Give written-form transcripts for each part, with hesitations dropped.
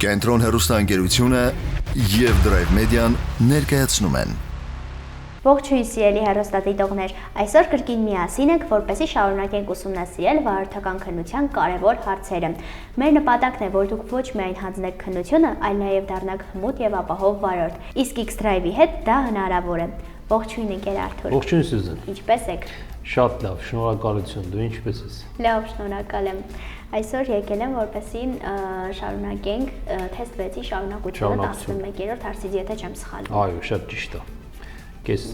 Կենտրոն հեռուստաընկերությունը և Drive Media-ն ներկայացնում են։ Ողջույն սիրելի հեռուստադիտողներ, այսօր կրկին միասին ենք, որպեսզի շարունակենք ուսումնասիրել վարորդական քննության կարևոր հարցերը։ Մեր նպատակն է, որ դուք ոչ միայն հանձնեք քննությունը, այլ նաև դառնաք հմուտ եւ ապահով վարորդ։ Իսկ X-Drive-ի հետ դա հնարավոր է։ Ողջույն ընկեր Արթուր։ Ողջույն Սյուզան։ Ինչպե՞ս եք։ Շատ լավ, շնորհակալություն։ Դու ինչպե՞ս ես։ Լավ, շնորհակալ եմ։ Այսօր եկել եմ, որպեսզի շարունակենք թեստ 6-ի շարունակությունը 11-րդ հարցից, եթե չեմ սխալվում։ Այո, շատ ճիշտ է։ Կես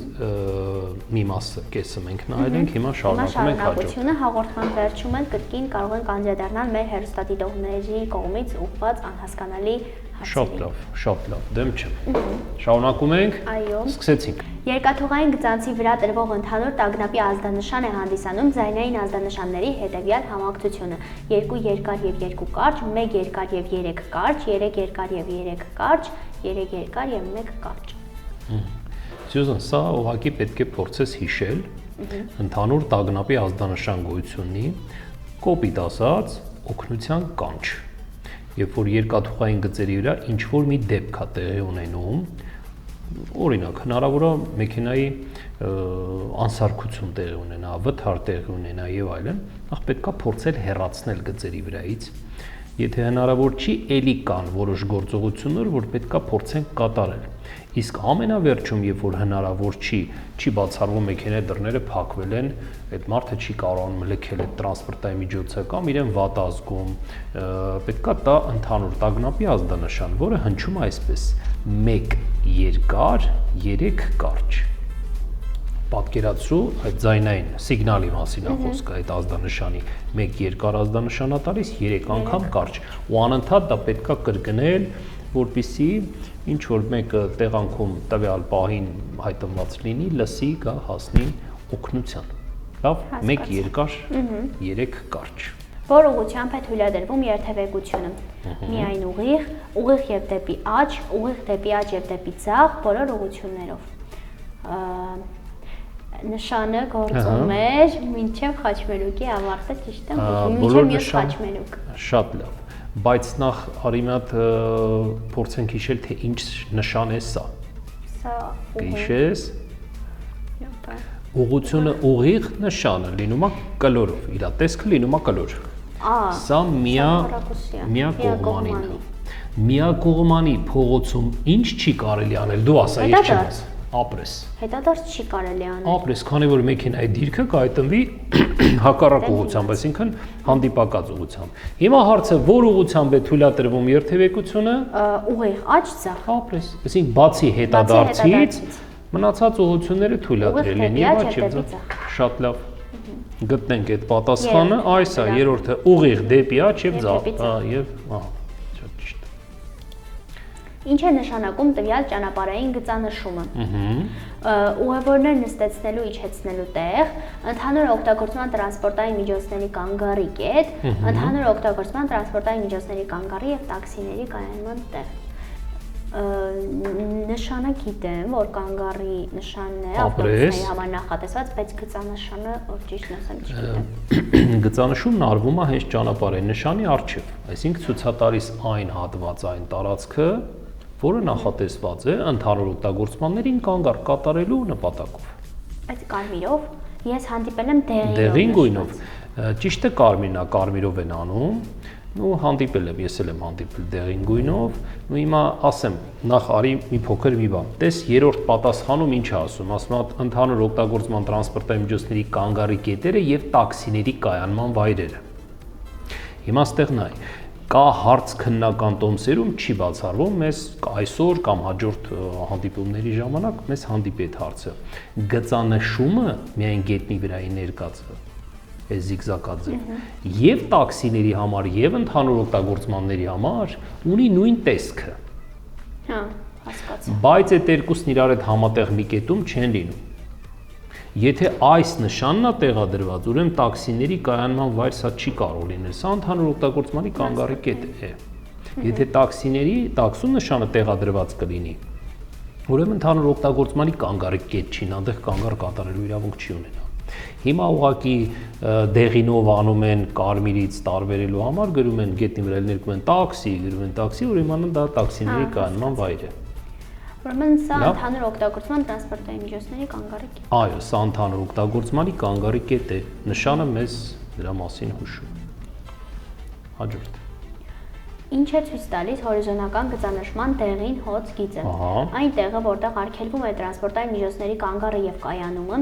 մի մասը, կեսը մենք նայել ենք, հիմա շարունակում ենք հաջորդությունը հաղորդման վերջում ենք կրկին կարող ենք անդրադառնալ մեր հեռուստադիտողների կողմից ուղղված անհասկանալի հարցերին։ Շատ լավ, դեմ չեմ։ Շարունակում ենք։ Այո։ Սկսեցինք։ Երկաթուղային գծանցի վրա տրվող ընդհանուր տագնապի ազդանշան է հանդիսանում ձայնային ազդանշանների հետևյալ համակցությունը՝ 2 երկար եւ 2 կարճ, 1 երկար եւ 3 կարճ, 3 երկար եւ 3 կարճ, 3 երկար եւ 1 կարճ։ Սյուզան, սա ուղղակի պետք է փորձես հիշել ընդհանուր տագնապի ազդանշան գոյությունի, կոպիտ ասած, օգնության կանչ։ Երբ որ երկաթուղային գծերի վրա ինչ որ մի դեպք է տեղի ունենում, օրինակ, հնարավոր է մեքենայի անսարքություն տեղի ունենա, վթար տեղի ունենա եւ այլն, նախ պետք է փորձել հեռացնել գծերի վրայից։ Եթե հնարավոր չի, ելի կան որոշ գործողություններ, որ պետք է փորձենք կատարել։ Իսկ ամենավերջում, երբ որ հնարավոր չի բացառվում մեքենայի դռները փակվել են, այդ մարդը չի կարողանում լքել այդ տրանսպորտային միջոցը կամ իրեն վատ ազգում, պետք է տա ընդհանուր տագնապի ազդանշան, որը հնչում է այսպես. 1 երկար, 3 կարճ։ Պատկերացրու այդ ձայնային սիգնալի մասին է խոսքը, այդ ազդանշանի 1 երկար ազդանշան է տալիս, 3 անգամ կարճ։ Ու անընդհատ դա պետք է կրկնել, որպեսզի ինչ որ մեկը տեղանքում տվյալ պահին հայտնված լինի, լսի, գա հասնի օգնության։ Լավ, 1 երկար, 3 կարճ։ Որ ուղղությամբ է թույլատրվում երթևեկությունը։ Միայն ուղիղ եւ դեպի աջ, ուղիղ դեպի աջ եւ դեպի ձախ, բոլոր ուղղություններով։ Նշանը գործում էր մինչև խաչմերուկի ավարտը, ճիշտ է, մինչև մյուս խաչմերուկ։ Շատ լավ, բայց նախ արի մի հատ փորձենք հիշել, թե ինչ նշան է սա։ Սա հիշես։ Ուղղությունը ուղիղ նշանը լինում է կլորով, իր տեսքը լինում է կլոր։ Սա միակողմանին է։ Միակողմանի փողոցում ինչ չի կարելի անել, դու ասա, ես չեմ ասա։ Ապրես։ Հետադարձ չի կարելի անել։ Ապրես, քանի որ մեքենայի դիրքը կայտնվի հակառակ ուղղությամբ, այսինքն հանդիպակաց ուղղությամբ։ Հիմա հարցը, որ ուղղությամբ է թույլատրվում երթևեկությունը։ Ուղիղ աջ ձախ։ Ապրես, այսինքն բացի հետադարձից մնացած ուղղությունները թույլատրել են եւ աջ եւ ձախ։ Շատ լավ։ Գտնենք այդ պատասխանը, այս է երրորդը ուղիղ դեպի աջ եւ ձախ, եւ շատ ճիշտ։ Ինչ է նշանակում տվյալ ճանապարհային գծանշումը։ Ուղևորներ նստեցնելու, իջեցնելու տեղ, ընդհանուր օգտագործման տրանսպորտային միջոցների կանգառի կետ, ընդհանուր օգտագործման տրանսպորտային միջոցների կանգառի եւ տաքսիների կայանման տեղ։ Նշանը գիտեմ, որ կանգառի նշանն է ավտոբուսների համար նախատեսված, բայց գծանշանը որ ճիշտ ասեմ չգիտեմ։ Գծանշումն արվում է հենց ճանապարհային նշանի առջև, այսինքն ցուցատարիս այն հատված, այն տարածքը, որը նախատեսված է ընդհանուր օգտագործմաններին կանգառ կատարելու նպատակով։ Այդ կարմիրով ես հանդիպել եմ դեղին գույնով։ Ճիշտ է, կարմիրն է, կարմիրով են անում։ Ու հանդիպել եմ, ես էլ եմ հանդիպել դեղին գույնով, ու հիմա ասեմ, նախ արի մի փոքր մի բան։ Տես երրորդ պատասխանում ինչ է ասում, ասում է ընդհանուր օգտագործման տրանսպորտային միջոցների կանգառի կետերը եւ տաքսիների կայանման վայրերը։ Հիմա ստեղ նայ, կա հարց քննական տոմսերում չի բացառվում, մեզ այսօր կամ հաջորդ հանդիպումների ժամանակ մեզ հանդիպի այդ հարցը։ Գծանշումը միայն գետնի վրայի ներկածը զիգզակաձև եւ տաքսիների համար եւ ընդհանուր օգտագործմանների համար ունի նույն տեսքը։ Հա, հասկացա։ Բայց այդ երկուսն իրար հետ համատեղ մի կետում չեն լինում։ Եթե այս նշանն է տեղադրված, ուրեմն տաքսիների կայանման վայր սա չի կարող լինել, սա ընդհանուր օգտագործմանի կանգառի կետ է։ Եթե տաքսու նշանը տեղադրված կլինի, ուրեմն ընդհանուր օգտագործմանի կանգառի կետ չի, այնտեղ կանգառ կատարելու իրավունք չի ունենա։ Հիմա ուղղակի դեղինով անում են կարմիրից տարբերելու համար, գրում են գետնի վրա ներկում են տաքսի, որ իմանան դա տաքսիների կայանման վայր է։ Ուրեմն սա ընդհանուր օգտագործման տրանսպորտային միջոցների կանգառի կետ։ Այո, սա ընդհանուր օգտագործմանի կանգառի կետ է։ Նշանը մեզ դրա մասին հուշում։ Հաջորդ։ Ինչ է ցույց տալիս հորիզոնական գծանշման տեղին հոծ գիծը։ Այն տեղը, որտեղ արգելվում է տրանսպորտային միջոցների կանգառը եւ կայանումը,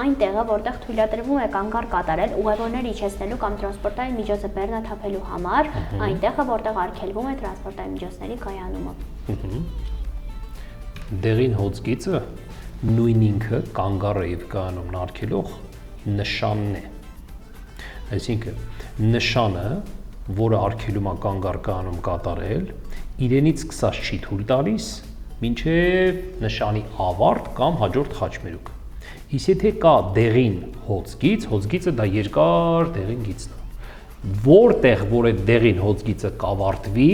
այն տեղը, որտեղ թույլատրվում է կանգառ կատարել ուղևորներ իջեցնելու կամ տրանսպորտային միջոցը բեռնաթափելու համար, այն տեղը, որտեղ արգելվում է տրանսպորտային միջոցների կայանումը։ Դեղին հոծ գիծը նույն ինքը կանգառը եւ կայանումն արգելող նշանն է։ Այսինքն նշանը, որը արգելում է կանգառ կայանում կատարել, իրենից սկսած չի թույլ տալիս մինչև նշանի ավարտ կամ հաջորդ խաչմերուկ։ Իսկ եթե կա դեղին հոծգիծը դա երկար դեղին գիծն է։ Որտեղ որ այդ դեղին հոծգիծը կավարտվի,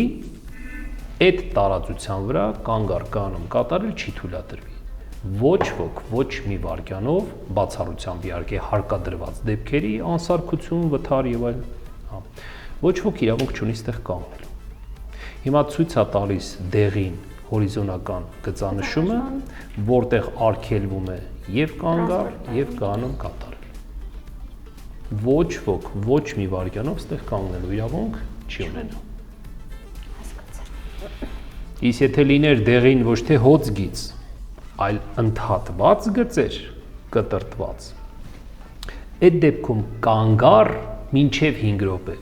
այդ տարածության վրա կանգառ կայանում կատարել չի թույլատրվի։ Ոչ ոք, ոչ մի վայրկյանով բացառությամբ իհարկե հարկադրված դեպքերի անսարքություն, վթար եւ այլն, ոչ ոք իրավունք չունի այդտեղ կանգնելու։ Հիմա ցույց է տալիս դեղին հորիզոնական գծանշումը, որտեղ արգելվում է եւ կանգառ, եւ կայանում կատարել։ Ոչ ոք, ոչ մի վայրկյանով այդտեղ կանգնելու իրավունք չի ունենա։ Իսկ եթե լիներ դեղին ոչ թե հոծ գիծ, այլ ընդհատված գծեր, կտրտված, այդ դեպքում կանգառ մինչև 5 րոպե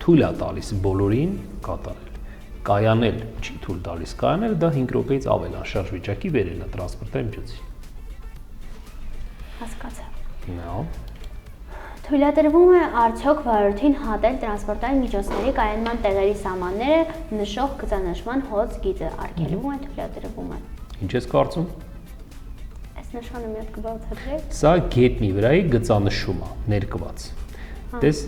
թույլ է տալիս բոլորին կատարել։ Կայանել չի թույլ տալիս կայանել, դա 5 րոպեից ավել անշարժ վիճակի վերելն է տրանսպորտային միջոցին։ Հասկացա։ Նո։ Թույլատրվում է արդյոք վարորդին հատել տրանսպորտային միջոցների կայանման տեղերի սահմանները նշող գծանշման հոծ գիծը, արգելվում է, թույլատրվում է։ Ինչ ես կարծում։ Այս նշանը մի հատ կբացատրեք։ Սա գետնի վրայի գծանշում է, ներկված։ Դες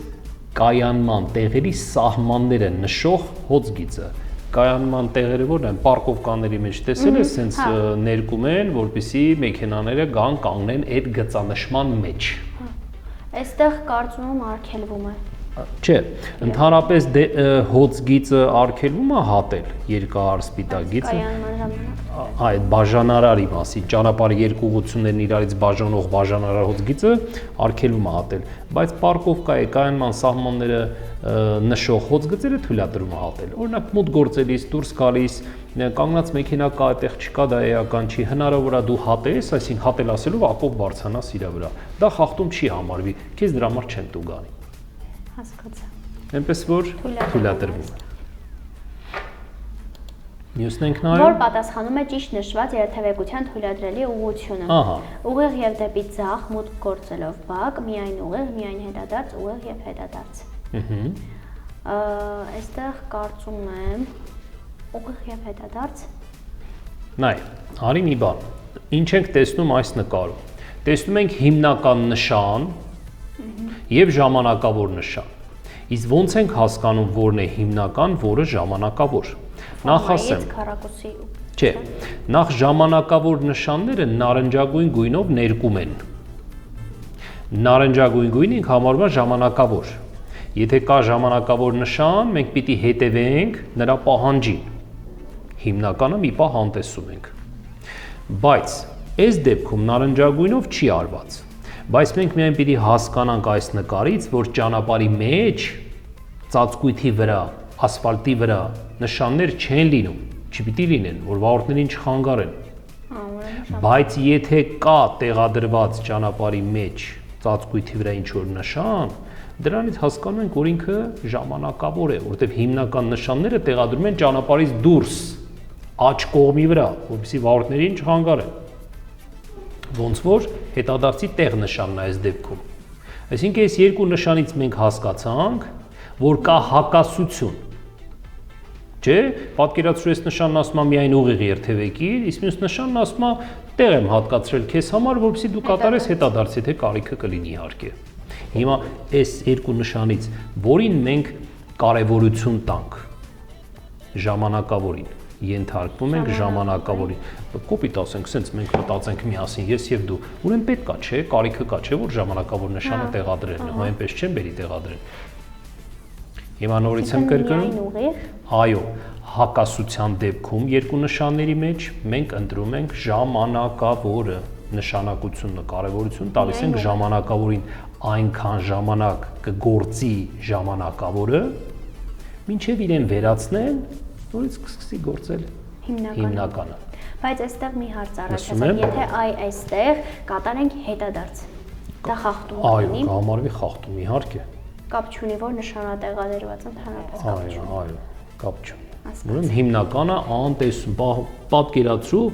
կայանման տեղերի սահմանները նշող հոծ գիծը։ Կայանման տեղերը որն են, պարկովկաների մեջ տեսել ես, սենց ներկում են, որպեսզի մեքենաները գան կանգնեն այդ գծանշման մեջ։ Այստեղ կարծում եմ արգելվում է։ Չէ, ընդհանրապես հոծ գիծը արգելվում է հատել, երկար սպիտակ գիծը։ Կայանման ժամանակ։ Այդ բաժանարարի մասին, ճանապարհի երկու ուղղություններն իրարից բաժանող բաժանարար հոծ գիծը արգելվում է հատել, բայց պարկովկայի կայանման սահմանները նշող հոծ գծերը թույլատրվում է հատել։ Օրինակ մոտ գործելիս, դուրս գալիս, կանգնած մեքենա կա, այդտեղ չկա, դա էական չի, հնարավոր է դու հատես, այսինքն հատել ասելով ակով բարձրանաս իր վրա։ Դա խախտում չի համարվի, քեզ դրա համար չեն տու գանի։ Հասկացա։ Այնպես որ թույլատրվում է։ Մյուսն ենք նայում։ Որ պատասխանում է ճիշտ նշված երթևեկության թույլատրելի ուղղությունը։ Ուղիղ եւ դեպի ձախ մուտք գործելով բակ, միայն ուղիղ, միայն հետադարձ, ուղիղ եւ հետադարձ։ Այստեղ կարծում եմ ուղիղ եւ հետադարձ։ Նայ, արի մի բան։ Ինչ ենք տեսնում այս նկարում։ Տեսնում ենք հիմնական նշան եւ ժամանակավոր նշան։ Իսկ ո՞նց ենք հասկանում որն է հիմնական, որը ժամանակավոր։ Նախ ասեմ։ Չէ, նախ ժամանակավոր նշանները նարնջագույն գույնով ներկում են։ Նարնջագույն գույնը ինքը համարվում է ժամանակավոր։ Եթե կա ժամանակավոր նշան, մենք պիտի հետևենք նրա պահանջին։ Հիմնականը մի պահ անտեսում ենք։ Բայց այս դեպքում նարնջագույնով չի արված։ Բայց մենք միայն պիտի հասկանանք այս նկարից, որ ճանապարհի մեջ ծածկույթի վրա, ասֆալտի վրա նշաններ չեն լինում, չպիտի լինեն, որ վարորդներին չխանգարեն։ Բայց եթե կա տեղադրված ճանապարհի մեջ ծածկույթի վրա ինչ-որ նշան, դրանից հասկանում ենք, որ ինքը ժամանակավոր է, որովհետև հիմնական նշանները տեղադրում են ճանապարհից դուրս, աջ կողմի վրա, որպեսզի վարորդներին չխանգարեն։ Ոնց որ հետադարձի տեղ նշանն է այս դեպքում։ Այսինքն այս երկու նշանից մենք հասկացանք, որ կա հակասություն։ Չէ, պատկերացրու այս նշանն ասում է միայն ուղիղ երթևեկիր, իսկ մյուս նշանն ասում է տեղ եմ հատկացրել քեզ համար, որպեսզի դու կատարես հետադարձ, եթե կարիքը կլինի իհարկե։ Հիմա այս երկու նշանից որին մենք կարևորություն տանք ժամանակավորին։ ենթարկվում ենք ժամանակավորի։ Կոպիտ ասենք, սենց մենք մտածենք միասին, ես եւ դու։ Ուրեմն պետք է, չէ, կարիքը կա, չէ, որ ժամանակավոր նշանը տեղադրելն, հո այնպես չեն բերի տեղադրել։ Հիմա նորից եմ կրկնում։ Այո, հակասության դեպքում երկու նշանների մեջ մենք ընտրում ենք ժամանակավորը, նշանակությունը, կարևորություն տալիս ենք ժամանակավորին, այնքան ժամանակ կգործի ժամանակավորը, մինչև իրեն վերացնեն, նորից կսկսի գործել հիմնականը։ Բայց այստեղ մի հարց առաջացավ, եթե այստեղ կատարենք հետադարձ, դա խախտում է։ Այո, կհամարվի խախտում, իհարկե։ Կապ չունի, որ նշանատեղադրված ընդհանրապես կապ չունի։ Այո, կապ չունի։ Ուրեմն հիմնականը անտեսում, պատկերացրու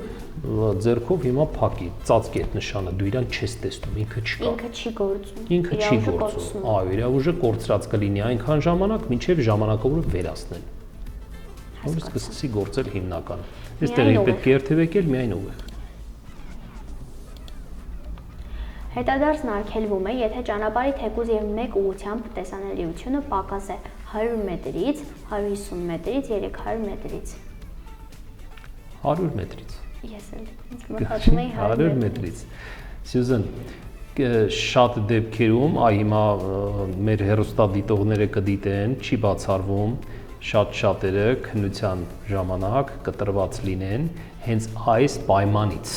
ձեռքով հիմա փակի, ծածկի այդ նշանը, դու իրան չես տեսնում, ինքը չկա։ Ինքը չի գործում։ Ինքը չի գործում։ Այո, իր ուժը կորցրած կլինի այնքան ժամանակ, մինչև ժամանակավորը վերացնեն։ Որից կսկսի գործել հիմնականը։ Այստեղ պետք է երթևեկել միայն ուղիղ։ Հետադարձն արգելվում է, եթե ճանապարհի թեկուզ եւ մեկ ուղղությամբ տեսանելիությունը պակաս է 100 մետրից, 150 մետրից, 300 մետրից։ 100 մետրից։ Ես էլ մտածում էի 100 մետրից։ Սյուզան, շատ դեպքերում, այ հիմա մեր հեռուստադիտողները կդիտեն, չի բացառվում, շատ շատերը քննության ժամանակ կտրված լինեն հենց այս պայմանից։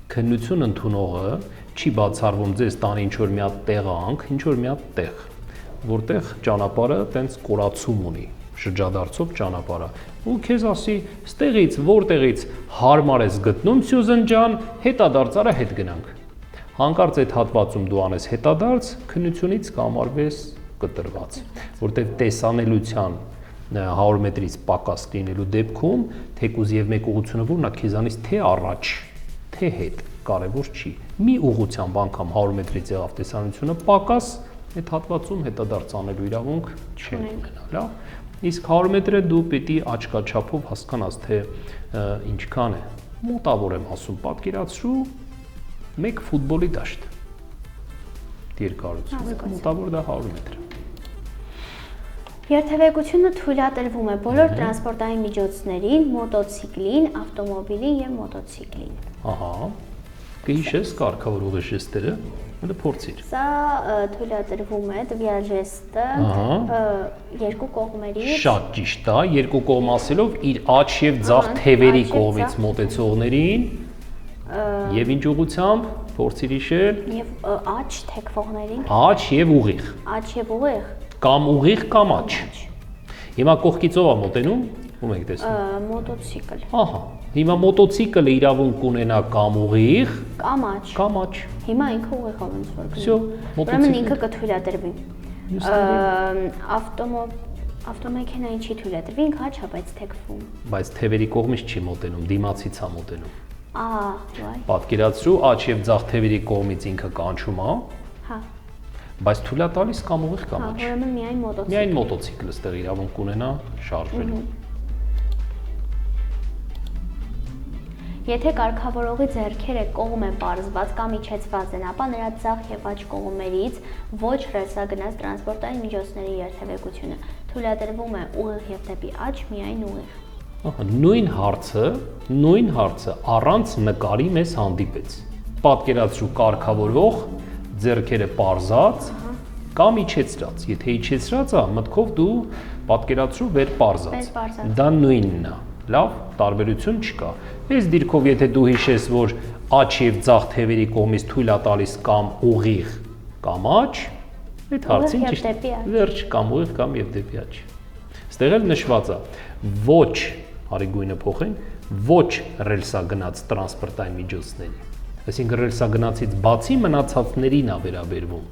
Քննություն ընդունողը չի բացառվում ձեզ տանի ինչ-որ մի հատ տեղանք, ինչ-որ մի հատ տեղ, որտեղ ճանապարհը տենց կորացում ունի, շրջադարձով ճանապարհը, ու քեզ ասի, ստեղից, որտեղից հարմար ես գտնում, Սյուզան ջան, հետադարձ արա հետ գնանք։ Հանկարծ այդ հատվածում դու անես հետադարձ, քննությունից կհամարվես կտրված, որտեղ տեսանելիության 100 մետրից պակաս լինելու դեպքում թեկուզ եւ մեկ ուղղությունը որն է քեզանից թե առաջ թե հետ կարևոր չի։ Մի ուղղությամբ անգամ 100 մետրից եղավ տեսանելիությունը պակաս, այդ հատվածում հետադարձ անելու իրավունք չեն ունենա, լավ։ Իսկ 100 մետրը դու պետք է աչքաչափով հասկանաս, թե ինչքան է։ Մոտավոր եմ ասում, պատկերացրու մեկ ֆուտբոլի դաշտ։ Երկարություն, մոտավոր դա 100 մետր է։ Երթևեկությունը թույլատրվում է բոլոր տրանսպորտային միջոցներին, մոտոցիկլին, ավտոմոբիլին եւ մոտոցիկլին։ Ահա։ Կհիշես կարգավոր ուղեժեստերը, դա փորձիր։ Սա թույլատրվում է տվյալ ժեստը երկու կողմերից։ Շատ ճիշտ է, երկու կողմ ասելով իր աջ եւ ձախ թևերի կողմից մոտեցողներին եւ ինչ ուղղությամբ փորձիր հիշել։ Եվ աջ թեքվողներին։ Աջ եւ ուղիղ։ Աջ եւ ուղիղ։ Կամ ուղիղ կամ աջ։ Հիմա կողքից ով է մոտենում, ում եք տեսնում։ Մոտոցիկլ։ Ահա, հիմա մոտոցիկլը իրավունք կունենա կամ ուղիղ, կամ աջ։ կամ աջ։ Հիմա ինքը ուղիղով ոնց որ գնում։ Всё, ուրեմն ինքը կթույլատրվի։ Ավտոմեքենային չի թույլատրվի, ինքը աջ է, բայց թեքվում։ Բայց թևերի կողմից չի մոտենում, դիմացից է մոտենում։ Վայ։ Պատկերացրու, աջ եւ ձախ թևերի կողմից ինքը կանչում է, Հա։ բայց թույլ է տալիս կամ ուղիղ կամ աջ։ Ուրեմն միայն մոտոցիկլ։ Միայն մոտոցիկլը ստեղ իրավունք կունենա շարժվելու։ Եթե կարգավորողի ձեռքերը կողմ են պարզված կամ իջեցված են, ապա նրա ձախ եւ աջ կողմերից ոչ ռելսագնաց տրանսպորտային միջոցների երթևեկությունը թույլատրվում է ուղիղ եւ դեպի աջ միայն ուղիղ։ Ահա, նույն հարցը առանց նկարի մեզ հանդիպեց։ Պատկերացրու կարգավորող ձեռքերը պարզած կամ իջեցրած։ Եթե իջեցրած է, մտքով դու պատկերացրու վեր պարզած։ Դա նույնն է։ Լավ, տարբերություն չկա։ Այս դիրքով եթե դու հիշես, որ աջ եւ ձախ թևերի կողմից թույլ է տալիս կամ ուղիղ կամ աջ, այդ հարցին ճիշտ վերջ կամ ուղիղ կամ եւ դեպի աջ։ Ստեղ էլ նշված է ոչ, արի գույնը փոխենք, ոչ ռելսագնաց տրանսպորտային միջոցների։ Այսինքն ռելսագնացից բացի մնացածներին է վերաբերվում։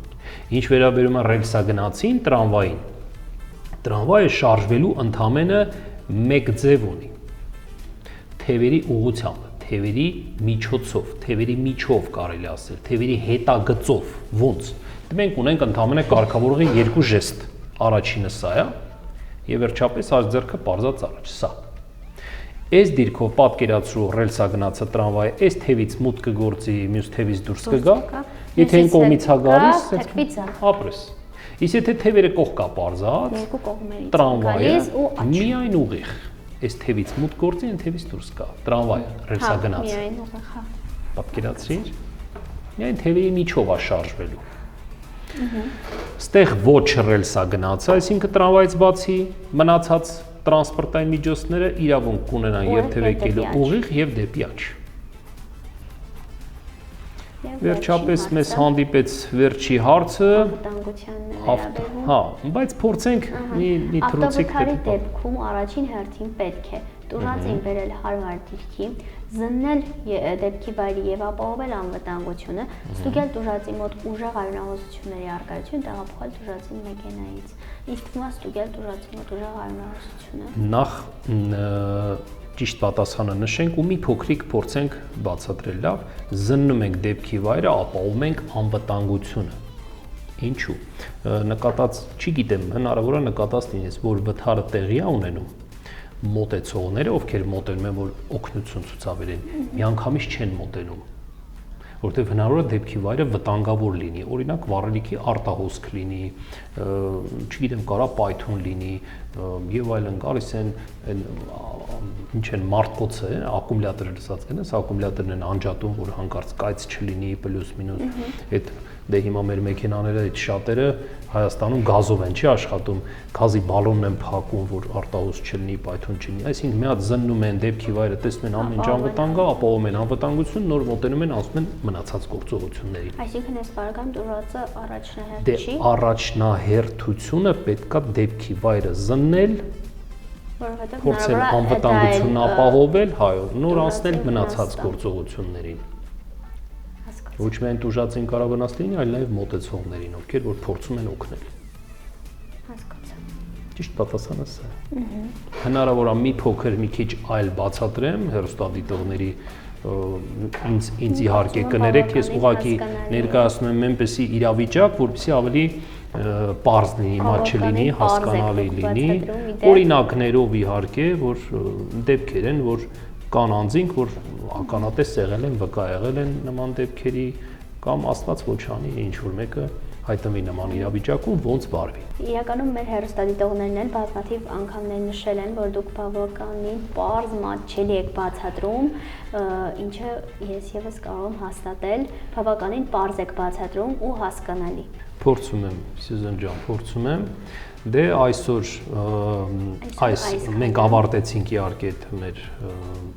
Ինչ վերաբերում է ռելսագնացին, տրամվային։ Տրամվայը շարժվելու ընդամենը մեկ ձև ունի։ Թևերի ուղղությամբ, թևերի միջոցով, թևերի միջով կարելի ասել, թևերի հետագծով, ոնց։ Մենք ունենք ընդամենը կարգավորողի երկու ժեստ։ Առաջինը սա է, եւ վերջապես աջ ձեռքը պարզած առաջ, սա։ Այս դիրքով պատկերացրու ռելսագնացը տրամվայը, այս թևից մուտք կգործի, մյուս թևից դուրս կգա, եթե այն կողմից է գալիս, ապրես։ Իսկ եթե թևերը կողքա պարզած, տրամվայը միայն ուղիղ։ Այս թևից մուտք գործի, այն թևից դուրս գա։ Տրամվայը, ռելսագնաց։ Միայն ուղիղ, հա։ Պատկերացրիր։ Միայն թևի միջով է շարժվելու։ Ստեղ ոչ ռելսագնացը, այսինքն տրամվայից բացի մնացած տրանսպորտային միջոցները իրավունք կունենան երթևեկելու ուղիղ եւ դեպի աջ։ Վերջապես մեզ հանդիպեց վերջի հարցը, հա, բայց փորձենք մի թռուցիկ դեպքում առաջին հերթին պետք է տուժածին բերել հարմար դիրքի, զննել դեպքի վայրի եւ ապահովել անվտանգությունը, ստուգել տուժածի մոտ ուժեղ արյունահոսությունների առկայություն, տեղափոխել տուժածին մեքենայից։ Ինչ թվում է ստուգել տուժածի մոտ ուժեղ արյունահոսությունը։ Նախ ճիշտ պատասխանը նշենք ու մի փոքրիկ փորձենք բացատրել լավ, զննում ենք դեպքի վայրը, ապահովում ենք անվտանգությունը։ Ինչու՞։ Նկատած, չգիտեմ, հնարավոր է նկատած լինես, որ վթարը տեղի է ունենում, մոտեցողները, ովքեր մոտենում են, որ օգնություն ցուցաբերեն, միանգամից չեն մոտենում, որտեղ հնարավոր է դեպքի վայրը վտանգավոր լինի, օրինակ վառելիքի արտահոսք լինի, չգիտեմ, կարա պայթյուն լինի եւ այլն, գալիս են ինչ են մարտկոցը, ակումուլյատորը լսած կնես, ակումուլյատորն են անջատում, որ հանկարծ կայծ չլինի, պլյուս մինուս, այդ դե հիմա մեր մեքենաները այդ շատերը Հայաստանում գազով են չի աշխատում, գազի բալոնն են փակում, որ արտահոս չլինի, պայթյուն չլինի, այսինքն մի հատ զննում են դեպքի վայրը, տեսնում են ամեն ինչ անվտանգ է, ապահովում են անվտանգություն, նոր մոտենում են, ասում են մնացած գործողություններին։ Այսինքն այս բարգամ տուժածը առաջնահերթ Դե չի։ առաջնահերթությունը պետքա դեպքի վայրը զննել, Որովհետև փորձել անվտանգությունն ապահովել, հայո, նոր անցնել մնացած գործողություններին։ Ոչ միայն տուժածին կարող վնաս լինի, այլ նաև մոտեցողներին, ովքեր որ փորձում են օգնել։ Հասկացա։ Ճիշտ պատասխանը սա է։ Հնարավոր է մի փոքր մի քիչ այլ բացատրեմ հեռուստադիտողների ինձ իհարկե կներեք, ես ուղղակի ներկայացնում եմ այնպեսի իրավիճակ, որպեսզի ավելի պարզ լինի, մատչելի լինի, հասկանալի լինի, օրինակներով իհարկե, որ դեպքեր են, որ կան անձինք, որ ականատես եղել են, վկա եղել են նման դեպքերի կամ Աստված ոչ անի, ինչ որ մեկը հայտնվի նման իրավիճակում, ոնց վարվի։ Իրականում մեր հեռուստադիտողներն էլ բազմաթիվ անգամներ նշել են, որ դուք բավականին պարզ մատչելի եք բացատրում, ինչը ես եւս կարող եմ հաստատել, բավականին պարզ եք բացատրում ու հասկանալի։ Փորձում եմ, Սյուզան ջան, փորձում եմ։ Դե այսօր մենք ավարտեցինք իհարկե մեր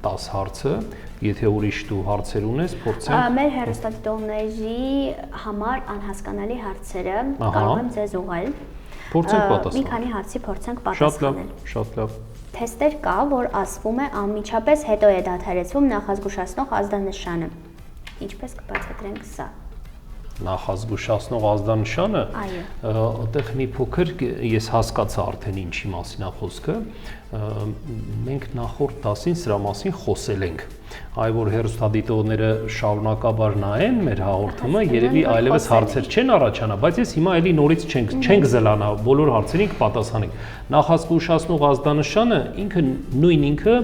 10 հարցը, եթե ուրիշ դու հարցեր ունես, փորձենք։ Մեր հեռուստադիտողների համար անհասկանալի հարցերը կարող եմ ձեզ ուղղել։ Փորձենք պատասխանել։ Մի քանի հարցի փորձենք պատասխանել։ Շատ լավ։ Թեստեր կա, որ ասվում է անմիջապես հետո է դադարեցվում նախազգուշացնող ազդանշանը։ Ինչպես կբացատրենք սա։ Նախազգուշացնող ազդանշանը, այդտեղ մի փոքր ես հասկացա արդեն ինչի մասին է խոսքը, մենք նախորդ դասին սրա մասին խոսել ենք, այ որ հեռուստադիտողները շարունակաբար նայեն մեր հաղորդումը, երևի այլևս հարցեր չեն առաջանա, բայց ես հիմա էլի նորից չենք զլանա, բոլոր հարցերին կպատասխանենք։ Նախազգուշացնող ազդանշանը ինքը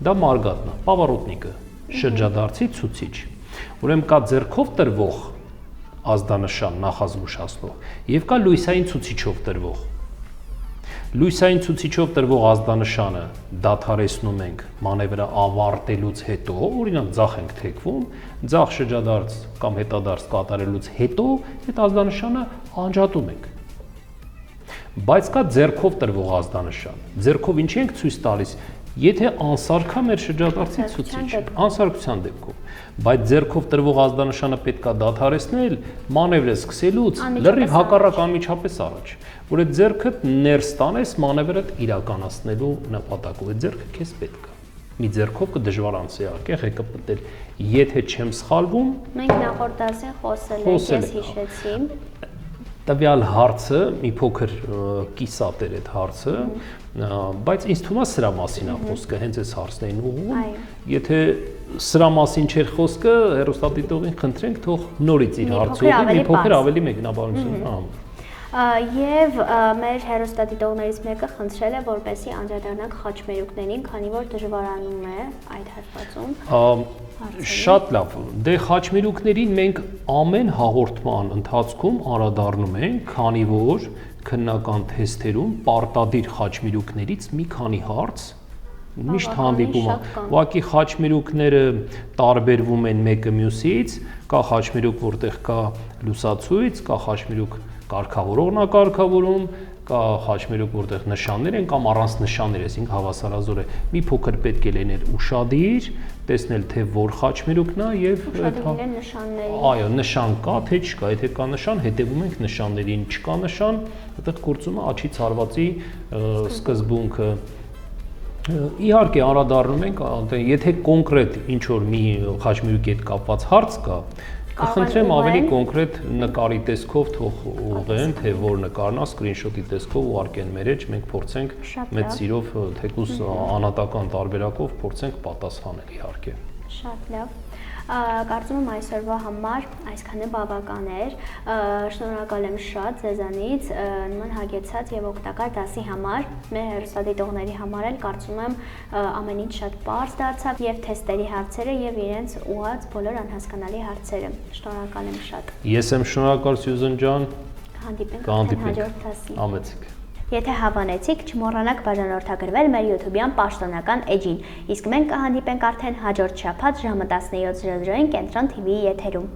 դա մարգատն է, պավարոտնիկը, շրջադարձի ցուցիչ։ Ուրեմն կա ձեռքով տրվող ազդանշան նախազգուշացնող եւ կա լույսային ցուցիչով տրվող։ Լույսային ցուցիչով տրվող ազդանշանը դադարեցնում ենք մանևրը ավարտելուց հետո, օրինակ ձախ ենք թեքվում, ձախ շրջադարձ կամ հետադարձ կատարելուց հետո այդ ազդանշանը անջատում ենք։ Բայց կա ձեռքով տրվող ազդանշան։ Ձեռքով ինչի ենք ցույց տալիս, եթե անսարքա մեր շրջադարձի ցուցիչ, անսարքության դեպքում, բայց ձեռքով տրվող ազդանշանը պետք է դադարեցնել մանևրը սկսելուց լրիվ հակառակ անմիջապես առաջ, որ այդ ձեռքը ներս տանես մանևրը իրականացնելու նպատակով, այդ ձեռքը քեզ պետք է։ Մի ձեռքով կդժվարանց իհարկե ղեկը պտել, եթե չեմ սխալվում։ Մենք նախորդ դասին խոսել ենք, ես հիշեցի։ Տվյալ հարցը մի փոքր կիսատ էր այդ հարցը, բայց ինձ թվում է սրա մասին է խոսքը, հենց այս հարցն էին ուղղում։ Եթե սրա մասին չէր խոսքը, հեռուստադիտողին խնդրենք թող նորից իր հարցը ուղղի, մի փոքր ավելի մեկնաբանություն։ Եվ մեր հեռուստադիտողներից մեկը խնդրել է, որպեսզի անդրադառնանք խաչմերուկներին, քանի որ դժվարանում է այդ հատվածում։ Շատ լավ։ Դե խաչմերուկներին մենք ամեն հաղորդման ընթացքում անդրադառնում ենք, քանի որ քննական թեստերում պարտադիր խաչմերուկներից մի քանի հարց Միշտ Բավականին հանդիպում է։ շատ կան։ Ուղղակի խաչմերուկները տարբերվում են մեկը մյուսից, կա խաչմերուկ, որտեղ կա լուսացույց, կա խաչմերուկ կարգավորողնակարգավորում, կա խաչմերուկ, որտեղ նշաններ են կամ առանց նշաններ, այսինքն հավասարազոր է։ Մի փոքր պետք է լինել ուշադիր, տեսնել թե որ խաչմերուկն է եւ Ուշադիր նշանների։ այո, նշան կա, թե չկա, եթե կա նշան, հետևում ենք նշաններին, չկա նշան, այդտեղ գործում է աչի ցարվածի սկզբունքը։ Իհարկե անդրադառնում ենք, եթե կոնկրետ ինչ որ մի խաչմերուկի հետ կապված հարց կա, կխնդրեմ ավելի կոնկրետ նկարի տեսքով թող ուղղեն, թե որ նկարն է, սկրինշոթի տեսքով ուղարկեն մեր էջ, մենք փորձենք մեծ սիրով, թեկուզ անհատական տարբերակով փորձենք պատասխանել իհարկե։ Շատ լավ։ Կարծում եմ այսօրվա համար այսքանը բավական էր։ Շնորհակալ եմ շատ ձեզանից նման հագեցած եւ օգտակար դասի համար։ Մեր հեռուստադիտողների համար էլ կարծում եմ ամեն ինչ շատ պարզ դարձավ եւ թեստերի հարցերը եւ իրենց ուղղած բոլոր անհասկանալի հարցերը։ Շնորհակալ եմ շատ։ Ես եմ շնորհակալ Սյուզան ջան։ Հանդիպենք հաջորդ դասի։ Ամեցիկ։ Եթե հավանեցիք, չմոռանաք բաժանորդագրվել մեր YouTube-յան պաշտոնական էջին, իսկ մենք կհանդիպենք արդեն հաջորդ շաբաթ ժամը 17:00-ին Կենտրոն TV-ի եթերում։